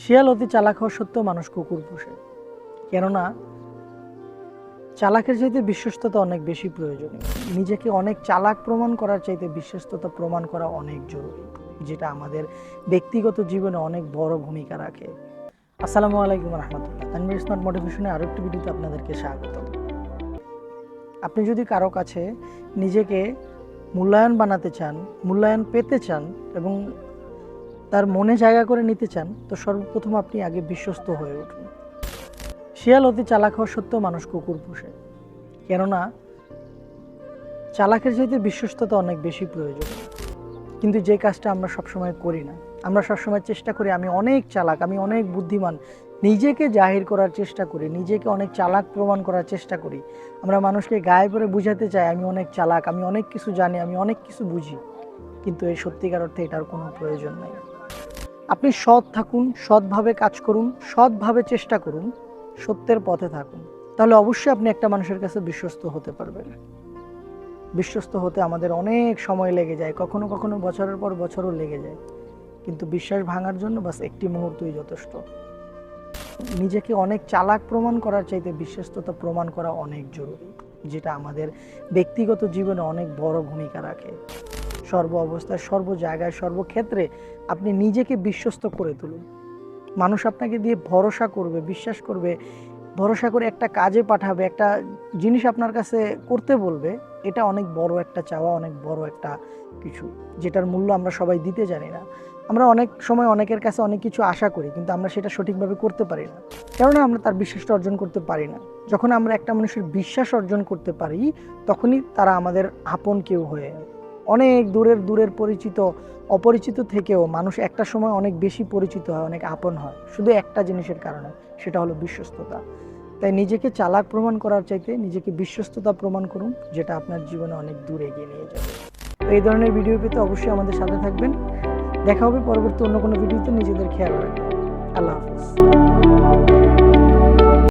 শিয়াল অতি চালাক হওয়া সত্ত্বেও মানুষ কুকুর পোষে। কেননা চালাকের চাইতে বিশ্বস্ততা অনেক বেশি প্রয়োজনীয়। নিজেকে অনেক চালাক প্রমাণ করার চাইতে বিশ্বস্ততা প্রমাণ করা অনেক জরুরি, যেটা আমাদের ব্যক্তিগত জীবনে অনেক বড় ভূমিকা রাখে। আসসালামু আলাইকুম রহমতুল্লাহ। তানভীর স্মার্ট মোটিভেশনের আরও একটি ভিডিওতে আপনাদেরকে স্বাগত। আপনি যদি কারো কাছে নিজেকে মূল্যায়ন বানাতে চান, মূল্যায়ন পেতে চান এবং তার মনে জায়গা করে নিতে চান, তো সর্বপ্রথম আপনি আগে বিশ্বস্ত হয়ে উঠুন। শিয়াল অতি চালাক হওয়া সত্ত্বেও মানুষ কুকুর পোষে। কেননা চালাকের চাইতে বিশ্বস্ততা অনেক বেশি প্রয়োজন। কিন্তু যে কাজটা আমরা সবসময় করি না, আমরা সবসময় চেষ্টা করি আমি অনেক চালাক, আমি অনেক বুদ্ধিমান, নিজেকে জাহির করার চেষ্টা করি, নিজেকে অনেক চালাক প্রমাণ করার চেষ্টা করি। আমরা মানুষকে গায়ে পড়ে বুঝাতে চাই আমি অনেক চালাক, আমি অনেক কিছু জানি, আমি অনেক কিছু বুঝি। কিন্তু এই সত্যিকার অর্থে এটার কোনো প্রয়োজন নেই। আপনি সৎ থাকুন, সৎভাবে কাজ করুন, সৎভাবে চেষ্টা করুন, সত্যের পথে থাকুন, তাহলে অবশ্যই আপনি একটা মানুষের কাছে বিশ্বস্ত হতে পারবেন। বিশ্বস্ত হতে আমাদের অনেক সময় লেগে যায়, কখনো কখনো বছরের পর বছরও লেগে যায়, কিন্তু বিশ্বাস ভাঙার জন্য বাস একটি মুহূর্তই যথেষ্ট। নিজেকে অনেক চালাক প্রমাণ করার চাইতে বিশ্বস্ততা প্রমাণ করা অনেক জরুরি, যেটা আমাদের ব্যক্তিগত জীবনে অনেক বড় ভূমিকা রাখে। সর্ব অবস্থায়, সর্ব জায়গায়, সর্বক্ষেত্রে আপনি নিজেকে বিশ্বস্ত করে তুলুন। মানুষ আপনাকে দিয়ে ভরসা করবে, বিশ্বাস করবে, ভরসা করে একটা কাজে পাঠাবে, একটা জিনিস আপনার কাছে করতে বলবে। এটা অনেক বড় একটা চাওয়া, অনেক বড় একটা কিছু, যেটার মূল্য আমরা সবাই দিতে জানি না। আমরা অনেক সময় অনেকের কাছে অনেক কিছু আশা করি, কিন্তু আমরা সেটা সঠিকভাবে করতে পারি না, কেননা আমরা তার বিশ্বাসটা অর্জন করতে পারি না। যখন আমরা একটা মানুষের বিশ্বাস অর্জন করতে পারি, তখনই তারা আমাদের আপন কেউ হয়ে। অনেক দূরের পরিচিত, অপরিচিত থেকেও মানুষ একটা সময় অনেক বেশি পরিচিত হয়, অনেক আপন হয়, শুধু একটা জিনিসের কারণে, সেটা হলো বিশ্বস্ততা। তাই নিজেকে চালাক প্রমাণ করার চাইতে নিজেকে বিশ্বস্ততা প্রমাণ করুন, যেটা আপনার জীবনে অনেক দূর এগিয়ে নিয়ে যাবে। তো এই ধরনের ভিডিও পেতে অবশ্যই আমাদের সাথে থাকবেন। দেখা হবে পরবর্তী অন্য কোনো ভিডিওতে। নিজেদের খেয়াল রাখবেন। আল্লাহ হাফিজ।